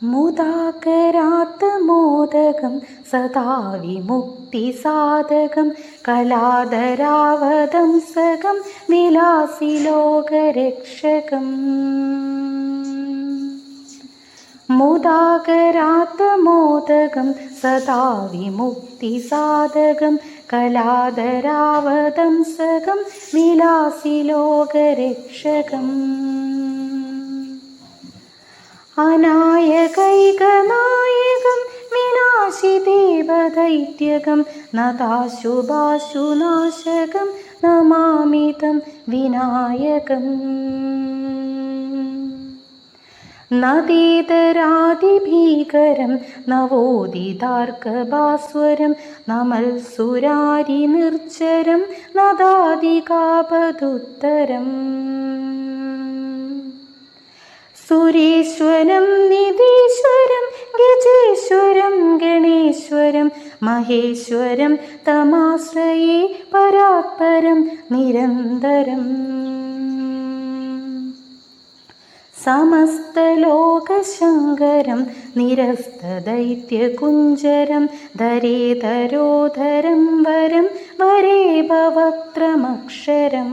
മുദാകരാത്തമോദകം സദാ വിമുക്തിസാധകം കലാധരാവതംസകം വിലാസി ലോകരക്ഷകം. മുദാകരാത്തമോദകം സദാ വിമുക്തിസാധകം കലാധരാവതംസകം വിലാസി ലോകരക്ഷകം. അനായകൈകനായകം വിനാശി ദേവദൈത്യകം നതാശുഭാശുനാശകം നമാമിതം വിനായകം. നദീതരാതിഭീകരം നവോദിതാർക്കഭാസ്വരം നമൽസുരാരി നിർച്ചരം നദാദികാപദുത്തരം. സുരേശ്വരം നിധീശ്വരം ഗജേശ്വരം ഗണേശ്വരം മഹേശ്വരം തമാശ്രയേ പരാത്പരം നിരന്തരം. സമസ്തലോകശങ്കരം നിരസ്തദൈത്യകുഞ്ചരം ധരേധരോധരം വരം വരേ ഭവക്ത്രമക്ഷരം.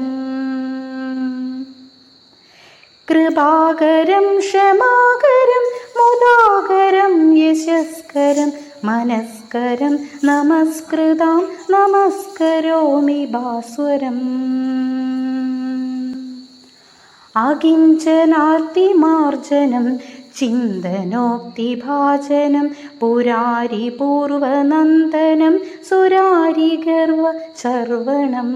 കൃപാകരം ക്ഷമാകരം മുദാകരം യശസ്കരം മനസ്കരം നമസ്കൃതാം നമസ്കരോമി ഭാസ്വരം. അകിഞ്ചനാർത്തിമാർജനം ചിന്തനോക്തിഭാജനം പുരാരിപൂർവനന്ദനം സുരാരിഗർവ ചർവണം.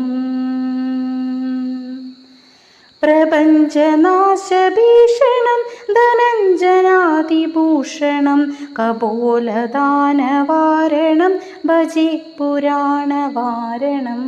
പ്രപഞ്ചനാശഭീഷണം ധനഞ്ജനാതിഭൂഷണം കപോലദാനവാരണം ഭജേ പുരാണവാരണം.